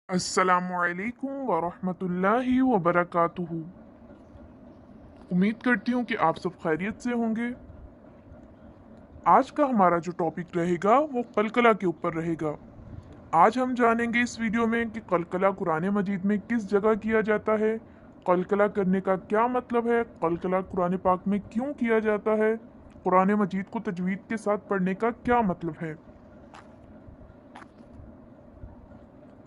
अस्सलामुअलैकुम वरहमतुल्लाहि वबरकातुहू। उम्मीद करती हूँ कि आप सब खैरियत से होंगे। आज का हमारा जो टॉपिक रहेगा वो कलकला के ऊपर रहेगा। आज हम जानेंगे इस वीडियो में कि कलकला कुरान मजीद में किस जगह किया जाता है, कलकला करने का क्या मतलब है, कलकला कुरान पाक में क्यों किया जाता है, कुरान मजीद को तजवीद के साथ पढ़ने का क्या मतलब है।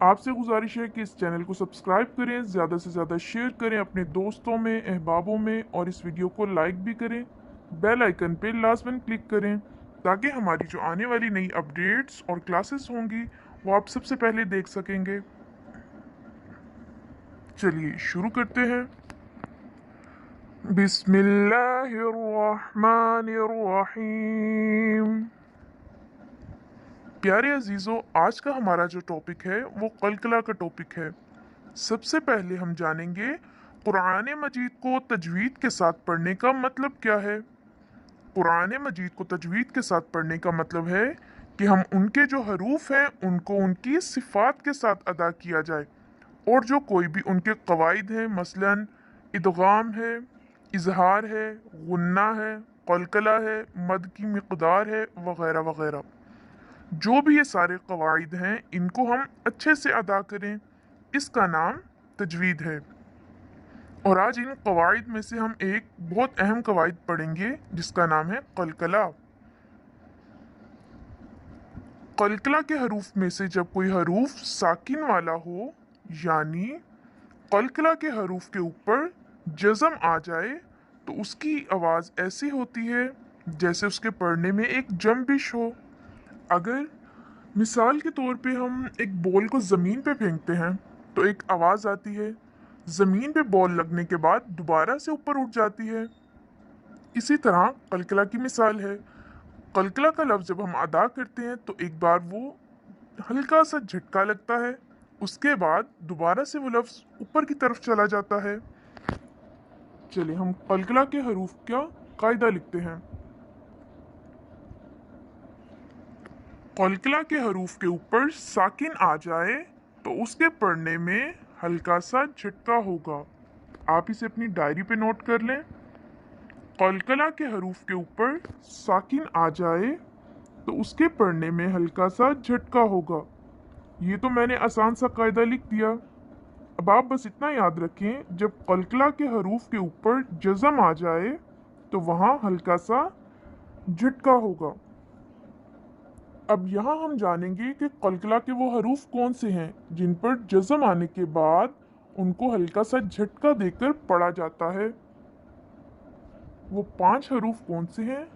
आपसे गुजारिश है कि इस चैनल को सब्सक्राइब करें, ज़्यादा से ज़्यादा शेयर करें अपने दोस्तों में, अहबाबों में, और इस वीडियो को लाइक भी करें। बेल आइकन पे लाजमन क्लिक करें ताकि हमारी जो आने वाली नई अपडेट्स और क्लासेस होंगी वो आप सबसे पहले देख सकेंगे। चलिए शुरू करते हैं। बिस्मिल्लाहिर्रहमानिर्रहीम। प्यारे अजीज़ों, आज का हमारा जो टॉपिक है वो कलकला का टॉपिक है। सबसे पहले हम जानेंगे कुरान मजीद को तजवीद के साथ पढ़ने का मतलब क्या है। कुरान मजीद को तजवीद के साथ पढ़ने का मतलब है कि हम उनके जो हरूफ हैं उनको उनकी सिफात के साथ अदा किया जाए, और जो कोई भी उनके कवायद हैं, मसलन इदगाम है, इजहार है, गुन्ना है, कलकला है, मद की मिकदार है, वगैरह वगैरह, जो भी ये सारे कवायद हैं इनको हम अच्छे से अदा करें, इसका नाम तजवीद है। और आज इन कवायद में से हम एक बहुत अहम कवायद पढ़ेंगे जिसका नाम है कलकला। कलकला के हरूफ में से जब कोई हरूफ साकिन वाला हो, यानी कलकला के हरूफ के ऊपर जज़म आ जाए, तो उसकी आवाज़ ऐसी होती है जैसे उसके पढ़ने में एक जंबिश हो। अगर मिसाल के तौर पे हम एक बॉल को ज़मीन पे फेंकते हैं तो एक आवाज़ आती है, ज़मीन पे बॉल लगने के बाद दोबारा से ऊपर उठ जाती है। इसी तरह कलकला की मिसाल है। कलकला का लफ्ज़ जब हम अदा करते हैं तो एक बार वो हल्का सा झटका लगता है, उसके बाद दोबारा से वो लफ्ज़ ऊपर की तरफ चला जाता है। चलिए हम कलकला के हरूफ का कायदा लिखते हैं। कलकला के हरूफ के ऊपर साकिन आ जाए तो उसके पढ़ने में हल्का सा झटका होगा। आप इसे अपनी डायरी पे नोट कर लें। कलकला के हरूफ के ऊपर साकिन आ जाए तो उसके पढ़ने में हल्का सा झटका होगा। ये तो मैंने आसान सा कायदा लिख दिया। अब आप बस इतना याद रखें, जब कलकला के हरूफ के ऊपर जज़म आ जाए तो वहाँ हल्का सा झटका होगा। अब यहाँ हम जानेंगे कि कलकला के वो हरूफ कौन से हैं जिन पर जज़म आने के बाद उनको हल्का सा झटका देकर पढ़ा जाता है। वो 5 हरूफ कौन से हैं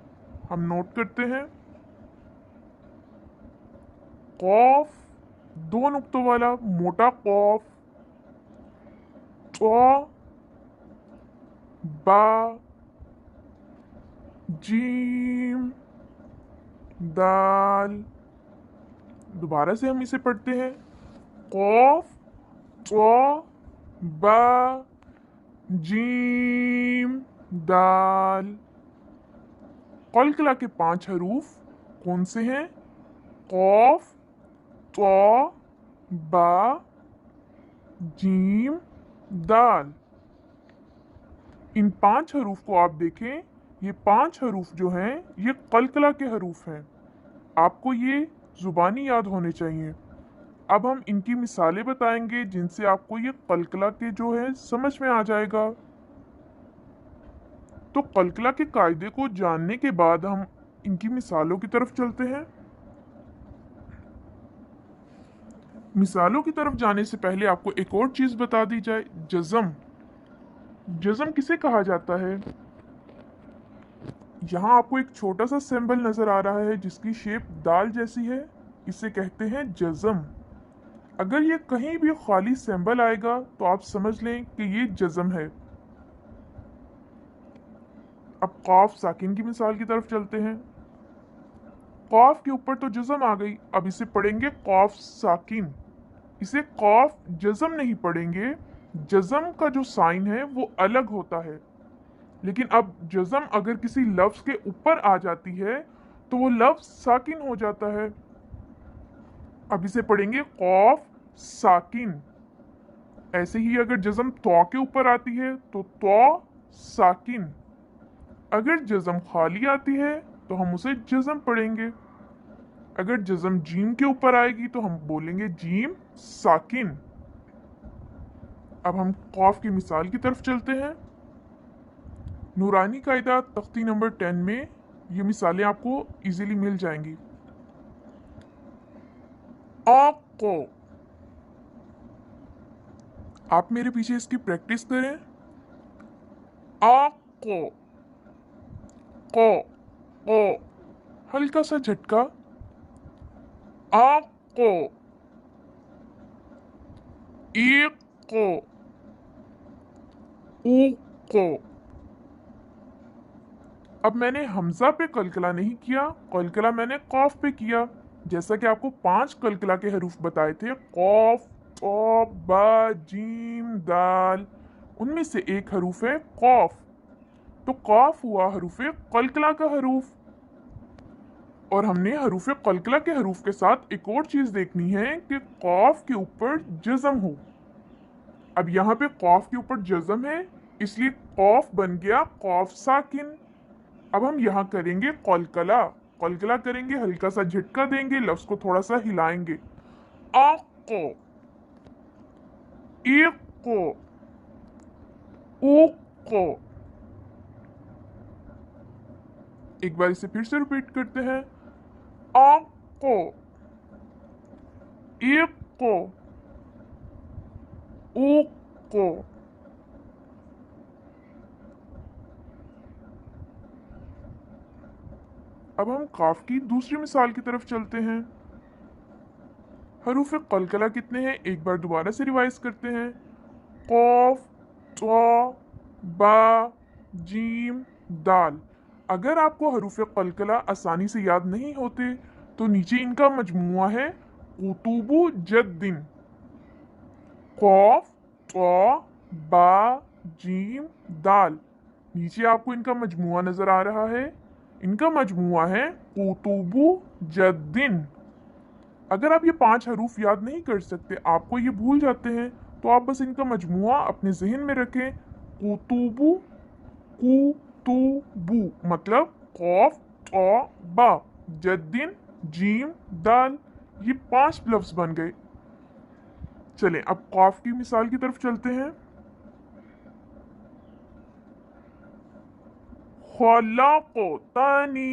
हम नोट करते हैं। कौफ, 2 नुक्तों वाला मोटा कौफ, क़, बा, जीम, दाल। दोबारा से हम इसे पढ़ते हैं। कौफ, क़, बा, जीम, दाल। कलकला के 5 हरूफ कौन से हैं? कौफ, क़, बा, जीम, दाल। इन 5 हरूफ को आप देखें, ये 5 हरूफ जो हैं ये कलकला के हरूफ हैं। आपको ये ज़ुबानी याद होने चाहिए। अब हम इनकी मिसालें बताएंगे जिनसे आपको ये कलकला के जो है समझ में आ जाएगा। तो कलकला के कायदे को जानने के बाद हम इनकी मिसालों की तरफ चलते हैं। मिसालों की तरफ जाने से पहले आपको एक और चीज़ बता दी जाए, जज़म। जज़म किसे कहा जाता है? यहाँ आपको एक छोटा सा सिंबल नज़र आ रहा है जिसकी शेप दाल जैसी है, इसे कहते हैं जज़म। अगर ये कहीं भी खाली सिंबल आएगा तो आप समझ लें कि ये जज़म है। अब कॉफ साकिन की मिसाल की तरफ चलते हैं। कॉफ के ऊपर तो जज़म आ गई, अब इसे पढ़ेंगे कॉफ साकिन। इसे कॉफ जज़म नहीं पढ़ेंगे, जज़म का जो साइन है वो अलग होता है। लेकिन अब जज़म अगर किसी लफ्ज़ के ऊपर आ जाती है तो वो लफ्ज़ साकिन हो जाता है। अब इसे पढ़ेंगे कॉफ साकिन। ऐसे ही अगर जज़म तो के ऊपर आती है तो साकिन। अगर जज़म खाली आती है तो हम उसे जज़म पढ़ेंगे। अगर जज़म जीम के ऊपर आएगी तो हम बोलेंगे जीम साकिन। अब हम कॉफ की मिसाल की तरफ चलते हैं। नूरानी कायदा तख्ती नंबर 10 में ये मिसालें आपको इजीली मिल जाएंगी। आको, आप मेरे पीछे इसकी प्रैक्टिस करें। आको, को, हल्का सा झटका। आको, एक को, ऊ को। अब मैंने हमजा पे कलकला नहीं किया, कलकला मैंने कॉफ पे किया। जैसा कि आपको 5 कलकला के हरूफ बताए थे, कॉफ, तो, बा, जीम, दाल, उनमें से एक हरूफ है कॉफ। तो कॉफ हुआ हरूफ कलकला का हरूफ। और हमने हरूफ कलकला के हरूफ के साथ एक और चीज देखनी है कि कॉफ के ऊपर जज़म हो। अब यहाँ पे कॉफ के ऊपर जज़म है, इसलिए कॉफ बन गया कॉफ साकिन। अब हम यहाँ करेंगे कलकला। कलकला करेंगे, हल्का सा झटका देंगे, लफ्ज को थोड़ा सा हिलाएंगे। आको, एक को, ऊ को। एक बार इसे फिर से रिपीट करते हैं। आको, एक को, ऊ को। अब हम काफ की दूसरी मिसाल की तरफ चलते हैं। हरूफ कलकला कितने हैं, एक बार दोबारा से रिवाइज करते हैं। कौफ, तो, बा, जीम, दाल। अगर आपको हरूफ कलकला आसानी से याद नहीं होते तो नीचे इनका मजमुआ है कुतुबु जद्दिन। कौफ, तो, बा, जीम, दाल। नीचे आपको इनका मजमुआ नजर आ रहा है। इनका मजमुआ है कुतुबु जद्दिन। अगर आप ये 5 हरूफ याद नहीं कर सकते, आपको ये भूल जाते हैं, तो आप बस इनका मजमुआ अपने जहन में रखें। कुतुबु, कुतुबु मतलब कौफ, तो, बा, जद्दिन, जीम, दाल। ये 5 लफ्ज बन गए। चलें अब कौफ की मिसाल की तरफ चलते हैं। खलक़तनी।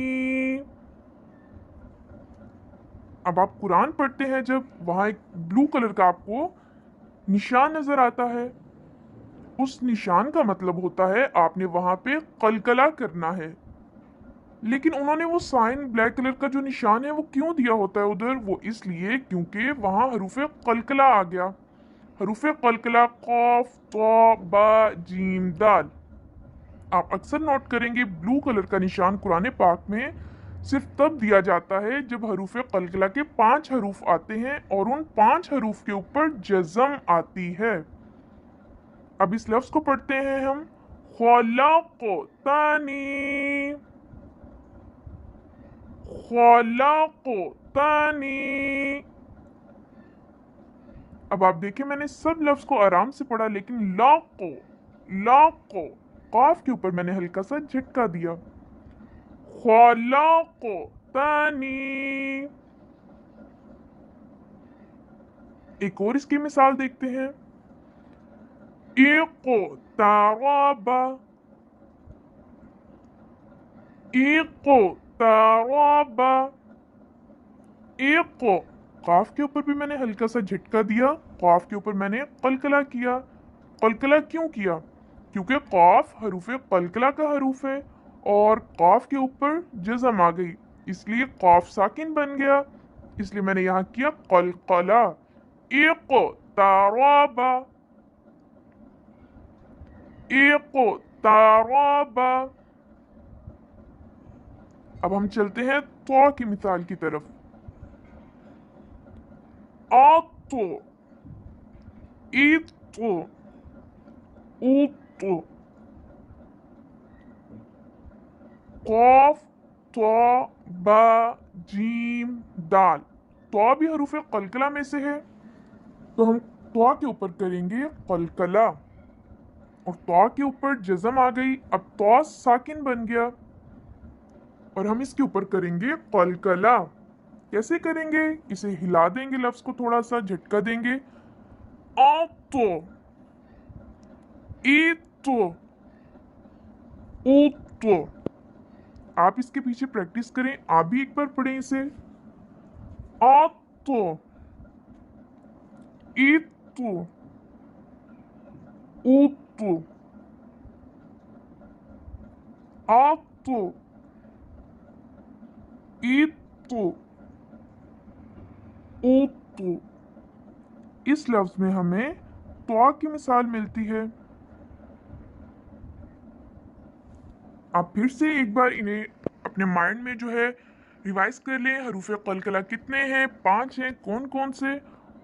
अब आप कुरान पढ़ते हैं जब, वहां एक ब्लू कलर का आपको निशान नजर आता है। उस निशान का मतलब होता है आपने वहां पे कलकला करना है। लेकिन उन्होंने वो साइन ब्लैक कलर का जो निशान है वो क्यों दिया होता है उधर? वो इसलिए क्योंकि वहां हरूफे कलकला आ गया। हरूफे कलकला कौफ, तो, बा, जीम, दाल। आप अक्सर नोट करेंगे ब्लू कलर का निशान कुरान पाक में सिर्फ तब दिया जाता है जब हरूफ कलकला के 5 हरूफ आते हैं और उन 5 हरूफ के ऊपर जज़म आती है। अब इस लफ्ज को पढ़ते हैं हम, खलक़तनी, खलक़तनी। अब आप देखें मैंने सब लफ्ज को आराम से पढ़ा, लेकिन लाको काफ के ऊपर मैंने हल्का सा झटका दिया। खलक़तनी। एक और इसकी मिसाल देखते हैं। इक़्तरब, इक़्तरब। इक़, काफ के ऊपर भी मैंने हल्का सा झटका दिया, काफ के ऊपर मैंने कलकला किया। कलकला क्यों किया? क्योंकि काफ हरूफ कलकला का हरूफ है और काफ के ऊपर जज़म आ गई, इसलिए काफ साकिन बन गया। इसलिए मैंने यहाँ किया कलकला। इक़्तरब, इक़्तरब। अब हम चलते हैं तो की मिसाल की तरफ। आतो, इतो, उतो। कौफ, तो, बा, जीम, दाल। तो भी हरूफ कलकला में से है। तो हम त्वा के ऊपर करेंगे कलकला, और त्वा के ऊपर जज़म आ गई, अब त्वा साकिन बन गया और हम इसके ऊपर करेंगे कलकला। कैसे करेंगे? इसे हिला देंगे, लफ्ज को थोड़ा सा झटका देंगे। आ तो, ई तो, ओ तो। आप इसके पीछे प्रैक्टिस करें, आप भी एक बार पढ़ें इसे। आ तो, ई तो, ओ तो, आ तो, ई तो, ओ तो। इस लफ्ज में हमें त्वा की मिसाल मिलती है। आप फिर से एक बार इन्हें अपने माइंड में जो है रिवाइज कर लें। हरूफ कलकला कितने हैं? 5 हैं। कौन कौन से?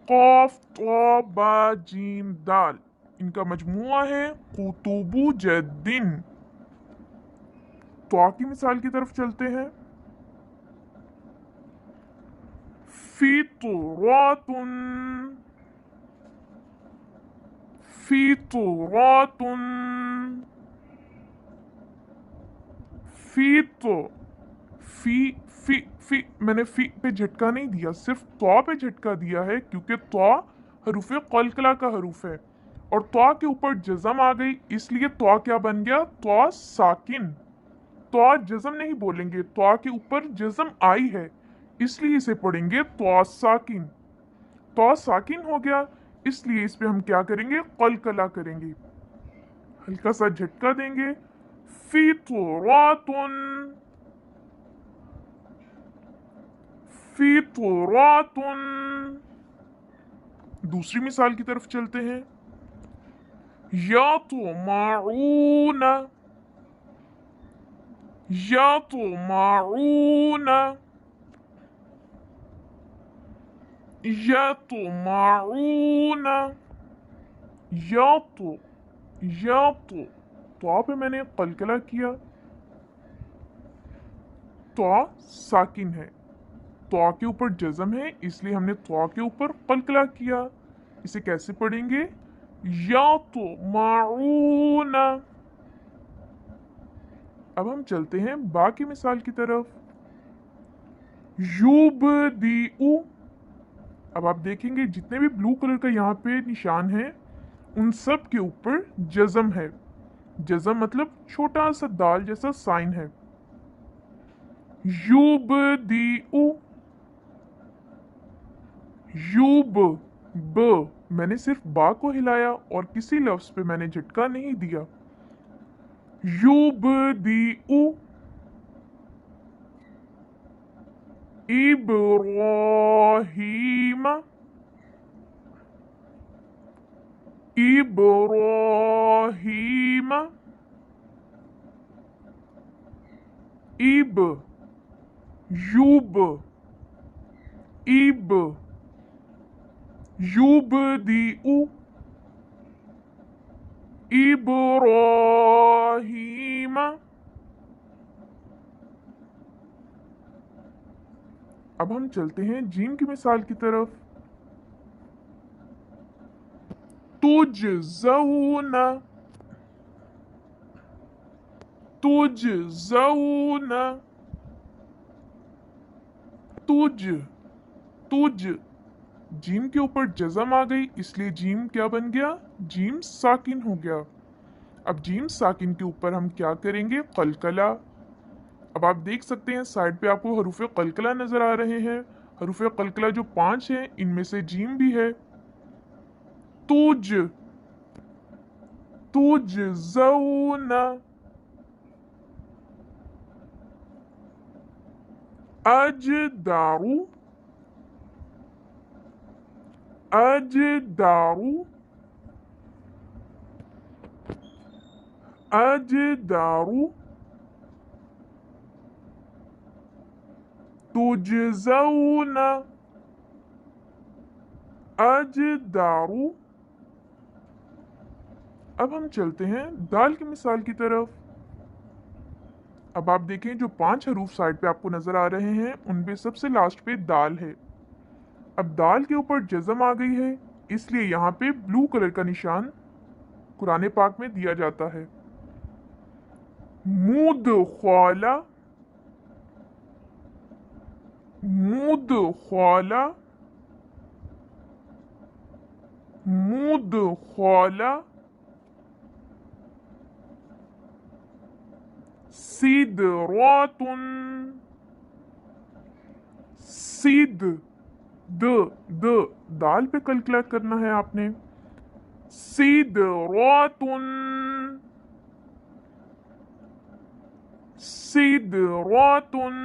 कौफ, त्वा, बा, जीम, दाल। इनका मजमुआ है कुतुबु जद्दिन। त्वा की मिसाल की तरफ चलते हैं। फितुरातुन, फितुरातुन, फी फी मैंने फी पे झटका नहीं दिया, सिर्फ त्वा पे झटका दिया है, क्योंकि त्वा हरूफ कलकला का हरूफ है और त्वा के ऊपर जज़म आ गई, इसलिए त्वा क्या बन गया? त्वा साकिन। त्वा जज़म नहीं बोलेंगे, त्वा के ऊपर जज़म आई है, इसलिए इसे पढ़ेंगे त्वा साकिन। त्वा साकिन हो गया, इसलिए इस पे हम क्या करेंगे? कलकला करेंगे, हल्का सा झटका देंगे। फितुरातुन, फितुरातुन। दूसरी मिसाल की तरफ चलते हैं। यतमाऊन, यतमाऊन, यतमाऊन, यत, यत। त्वा पे मैंने कलकला किया, त्वा साकिन है, त्वा के ऊपर जज़म है, इसलिए हमने त्वा के ऊपर कलकला किया। इसे कैसे पढ़ेंगे? या तो माऊना। अब हम चलते हैं बा की मिसाल की तरफ। युबदिउ। अब आप देखेंगे जितने भी ब्लू कलर का यहाँ पे निशान है, उन सब के ऊपर जज़म है। जज़म मतलब छोटा सा दाल जैसा साइन है। युबदिउ, युब, ब। मैंने सिर्फ बा को हिलाया और किसी लफ्ज पे मैंने झटका नहीं दिया। युबदिउ, इब्राहीम, इब्राहीम, इब, युब, इब, युबदिउ, इब्राहीम। अब हम चलते हैं जीम की मिसाल की तरफ। तुजज़ौना, तुजज़ौना, तुज, तुज। जीम के ऊपर जज़म आ गई, इसलिए जीम क्या बन गया? जीम साकिन हो गया। अब जीम साकिन के ऊपर हम क्या करेंगे? कलकला। अब आप देख सकते हैं साइड पे आपको हरूफ कलकला नजर आ रहे हैं। हरूफ कलकला जो 5 हैं, इनमें से जीम भी है। तुज, तुजज़ौना, अजदारू, अजदारू, अजदारू, तुजज़ौना, अजदारू। अब हम चलते हैं दाल की मिसाल की तरफ। अब आप देखें जो 5 हरूफ साइड पे आपको नजर आ रहे हैं, उनमें सबसे लास्ट पे दाल है। अब दाल के ऊपर जज़म आ गई है, इसलिए यहाँ पे ब्लू कलर का निशान कुरान पाक में दिया जाता है। मुदखला, मुदखला, मुदखला, सिदरातुन, सिद द दाल पे कलकला करना है आपने। सिदरातुन, सिदरातुन,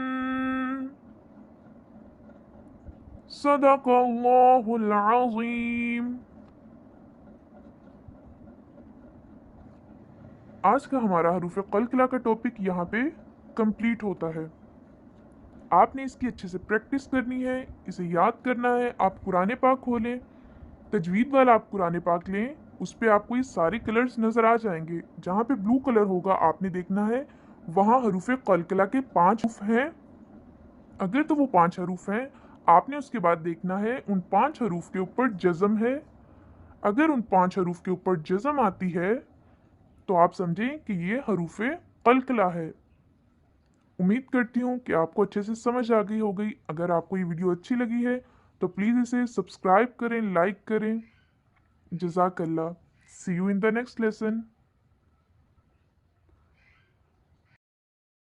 सदक़ल्लाहुल अज़ीम। आज का हमारा हरूफ कलकला का टॉपिक यहाँ पे कंप्लीट होता है। आपने इसकी अच्छे से प्रैक्टिस करनी है, इसे याद करना है। आप कुरान पाक खोलें, तजवीद वाला आप कुरान पाक लें, उस पर आपको ये सारे कलर्स नज़र आ जाएंगे। जहाँ पे ब्लू कलर होगा आपने देखना है वहाँ हरूफ कलकला के 5 हरूफ हैं। अगर तो वो 5 हरूफ हैं, आपने उसके बाद देखना है उन 5 हरूफ के ऊपर जज़म है। अगर उन 5 हरूफ के ऊपर जज़म आती है तो आप समझें कि ये हरूफ कलकला है। उम्मीद करती हूँ कि आपको अच्छे से समझ आ गई होगी। अगर आपको ये वीडियो अच्छी लगी है तो प्लीज़ इसे सब्सक्राइब करें, लाइक करें। जज़ाकल्लाह। See you in the next lesson.